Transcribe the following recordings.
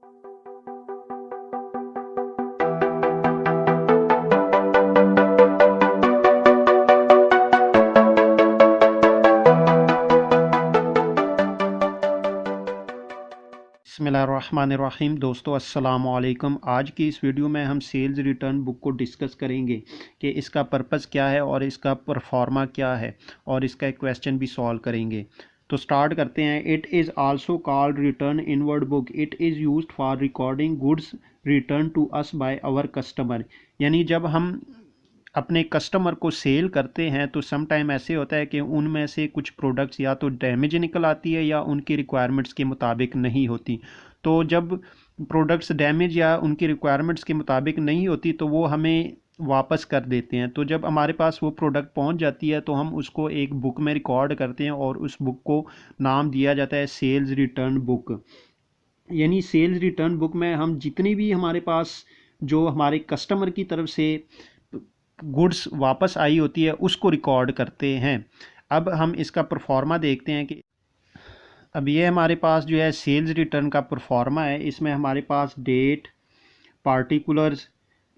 बिस्मिल्लाहिर्रहमानिर्रहीम। दोस्तों अस्सलाम वालेकुम। आज की इस वीडियो में हम सेल्स रिटर्न बुक को डिस्कस करेंगे कि इसका पर्पस क्या है और इसका परफॉर्मा क्या है, और इसका एक क्वेश्चन भी सॉल्व करेंगे। तो स्टार्ट करते हैं। It is also called return inward book. It is used for recording goods return to us by our customer. यानी जब हम अपने कस्टमर को सेल करते हैं तो सम टाइम ऐसे होता है कि उनमें से कुछ प्रोडक्ट्स या तो डैमेज निकल आती है या उनकी रिक्वायरमेंट्स के मुताबिक नहीं होती। तो जब प्रोडक्ट्स डैमेज या उनकी रिक्वायरमेंट्स के मुताबिक नहीं होती तो वो हमें वापस कर देते हैं। तो जब हमारे पास वो प्रोडक्ट पहुंच जाती है तो हम उसको एक बुक में रिकॉर्ड करते हैं और उस बुक को नाम दिया जाता है सेल्स रिटर्न बुक। यानी सेल्स रिटर्न बुक में हम जितनी भी हमारे पास जो हमारे कस्टमर की तरफ से गुड्स वापस आई होती है उसको रिकॉर्ड करते हैं। अब हम इसका परफॉर्मा देखते हैं कि अब ये हमारे पास जो है सेल्स रिटर्न का परफॉर्मा है। इसमें हमारे पास date, particulars,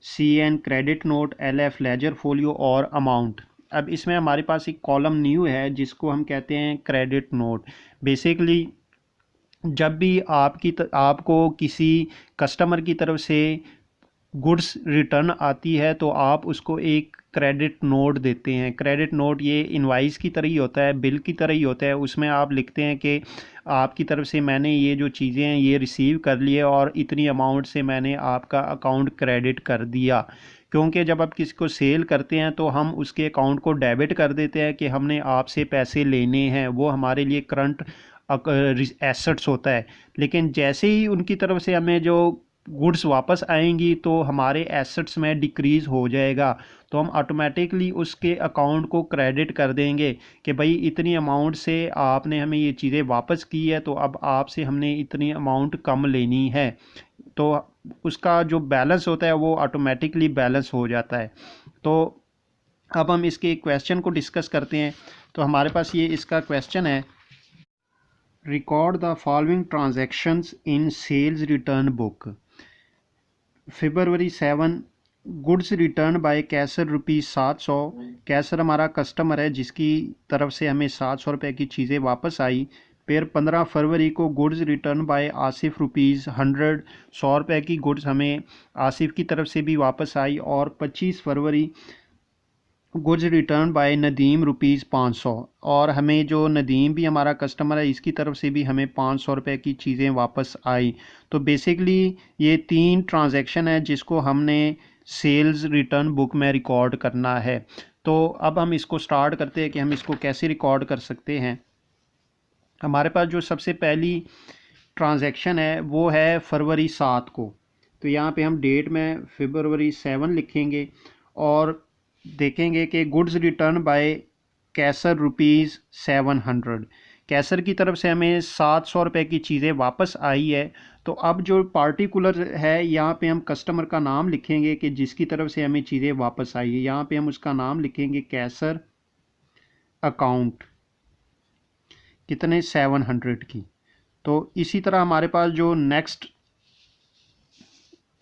CN credit note, LF ledger folio और अमाउंट। अब इसमें हमारे पास एक कॉलम न्यू है जिसको हम कहते हैं क्रेडिट नोट। बेसिकली जब भी आपको किसी कस्टमर की तरफ से गुड्स रिटर्न आती है तो आप उसको एक क्रेडिट नोट देते हैं। क्रेडिट नोट ये इनवाइस की तरह ही होता है, बिल की तरह ही होता है। उसमें आप लिखते हैं कि आपकी तरफ से मैंने ये जो चीज़ें हैं ये रिसीव कर लिए और इतनी अमाउंट से मैंने आपका अकाउंट क्रेडिट कर दिया। क्योंकि जब आप किसी को सेल करते हैं तो हम उसके अकाउंट को डेबिट कर देते हैं कि हमने आपसे पैसे लेने हैं, वो हमारे लिए करंट एसेट्स होता है। लेकिन जैसे ही उनकी तरफ से हमें जो गुड्स वापस आएंगी तो हमारे एसेट्स में डिक्रीज़ हो जाएगा, तो हम ऑटोमेटिकली उसके अकाउंट को क्रेडिट कर देंगे कि भाई इतनी अमाउंट से आपने हमें ये चीज़ें वापस की है तो अब आपसे हमने इतनी अमाउंट कम लेनी है। तो उसका जो बैलेंस होता है वो ऑटोमेटिकली बैलेंस हो जाता है। तो अब हम इसके क्वेश्चन को डिस्कस करते हैं। तो हमारे पास ये इसका क्वेश्चन है, record the following transactions in sales return book. February 7 goods return by Kaiser ₹700। Kaiser हमारा कस्टमर है जिसकी तरफ से हमें ₹700 की चीज़ें वापस आई। फिर 15 फरवरी को गुड्स रिटर्न बाय आसिफ ₹100। ₹100 की गुड्स हमें आसिफ की तरफ से भी वापस आई। और 25 फरवरी गुड्स रिटर्न बाय नदीम ₹500। और हमें जो नदीम भी हमारा कस्टमर है इसकी तरफ से भी हमें ₹500 की चीज़ें वापस आई। तो बेसिकली ये 3 ट्रांजैक्शन है जिसको हमने सेल्स रिटर्न बुक में रिकॉर्ड करना है। तो अब हम इसको स्टार्ट करते हैं कि हम इसको कैसे रिकॉर्ड कर सकते हैं। हमारे पास जो सबसे पहली ट्रांजैक्शन है वो है फरवरी 7 को। तो यहाँ पे हम डेट में February 7 लिखेंगे और देखेंगे कि गुड्स रिटर्न बाय कैसर ₹700। कैसर की तरफ से हमें ₹700 की चीज़ें वापस आई है। तो अब जो पार्टिकुलर है यहाँ पे हम कस्टमर का नाम लिखेंगे कि जिसकी तरफ से हमें चीज़ें वापस आई है। यहाँ पे हम उसका नाम लिखेंगे कैसर अकाउंट, कितने 700 की। तो इसी तरह हमारे पास जो नेक्स्ट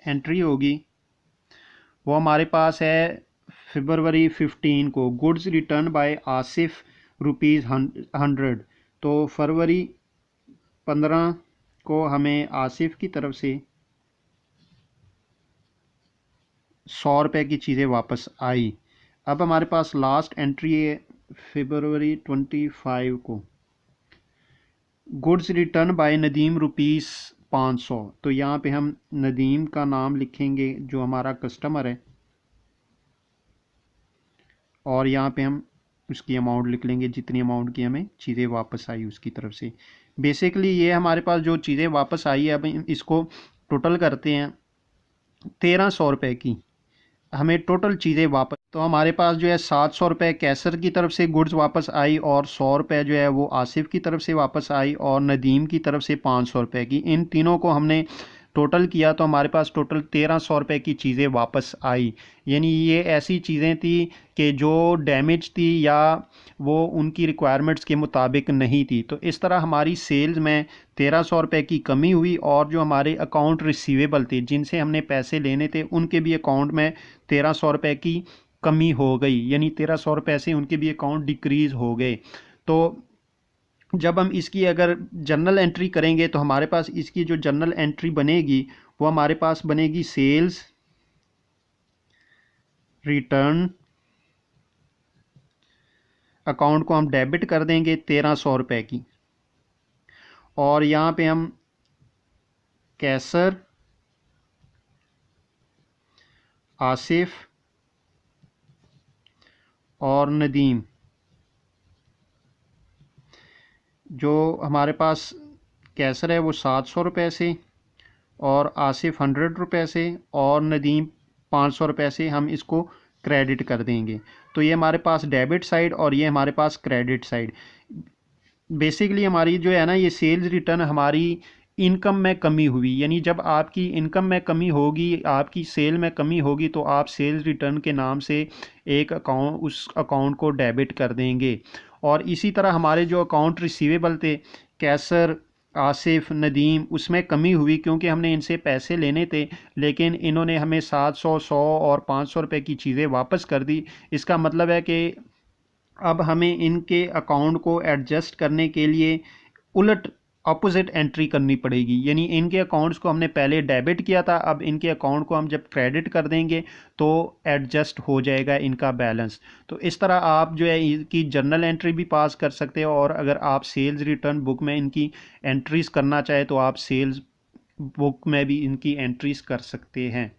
एंट्री होगी वो हमारे पास है February 15 को, गुड्स रिटर्न बाय आसिफ ₹100। तो फरवरी 15 को हमें आसिफ की तरफ से ₹100 की चीज़ें वापस आई। अब हमारे पास लास्ट एंट्री है February 25 को, गुड्स रिटर्न बाय नदीम ₹500। तो यहाँ पे हम नदीम का नाम लिखेंगे जो हमारा कस्टमर है और यहाँ पे हम उसकी अमाउंट लिख लेंगे जितनी अमाउंट की हमें चीज़ें वापस आई उसकी तरफ से। बेसिकली ये हमारे पास जो चीज़ें वापस आई है, अब इसको टोटल करते हैं। ₹1300 की हमें टोटल चीज़ें वापस, तो हमारे पास जो है ₹700 कैसर की तरफ से गुड्स वापस आई और ₹100 जो है वो आसिफ की तरफ से वापस आई और नदीम की तरफ से ₹500 की। इन तीनों को हमने टोटल किया तो हमारे पास टोटल 1300 रुपये की चीज़ें वापस आई। यानी ये ऐसी चीज़ें थी कि जो डैमेज थी या वो उनकी रिक्वायरमेंट्स के मुताबिक नहीं थी। तो इस तरह हमारी सेल्स में 1300 रुपये की कमी हुई और जो हमारे अकाउंट रिसीवेबल थे जिनसे हमने पैसे लेने थे उनके भी अकाउंट में 1300 रुपये की कमी हो गई, यानी 1300 रुपये से उनके भी अकाउंट डिक्रीज़ हो गए। तो जब हम इसकी अगर जर्नल एंट्री करेंगे तो हमारे पास इसकी जो जर्नल एंट्री बनेगी वो हमारे पास बनेगी सेल्स रिटर्न। अकाउंट को हम डेबिट कर देंगे 1300 रुपये की, और यहाँ पे हम कैसर, आसिफ और नदीम, जो हमारे पास कैसर है वो 700 रुपये से और आसिफ 100 रुपये से और नदीम 500 रुपये से हम इसको क्रेडिट कर देंगे। तो ये हमारे पास डेबिट साइड और ये हमारे पास क्रेडिट साइड। बेसिकली हमारी जो है ना ये सेल्स रिटर्न हमारी इनकम में कमी हुई, यानी जब आपकी इनकम में कमी होगी, आपकी सेल में कमी होगी तो आप सेल्स रिटर्न के नाम से एक अकाउंट उस अकाउंट को डेबिट कर देंगे। और इसी तरह हमारे जो अकाउंट रिसीवेबल थे कैसर, आसिफ, नदीम, उसमें कमी हुई क्योंकि हमने इनसे पैसे लेने थे लेकिन इन्होंने हमें 700, 100 और 500 रुपये की चीज़ें वापस कर दी। इसका मतलब है कि अब हमें इनके अकाउंट को एडजस्ट करने के लिए उलट अपोजिट एंट्री करनी पड़ेगी, यानी इनके अकाउंट्स को हमने पहले डेबिट किया था, अब इनके अकाउंट को हम जब क्रेडिट कर देंगे तो एडजस्ट हो जाएगा इनका बैलेंस। तो इस तरह आप जो है इनकी जर्नल एंट्री भी पास कर सकते हो, और अगर आप सेल्स रिटर्न बुक में इनकी एंट्रीज़ करना चाहे तो आप सेल्स बुक में भी इनकी एंट्रीज़ कर सकते हैं।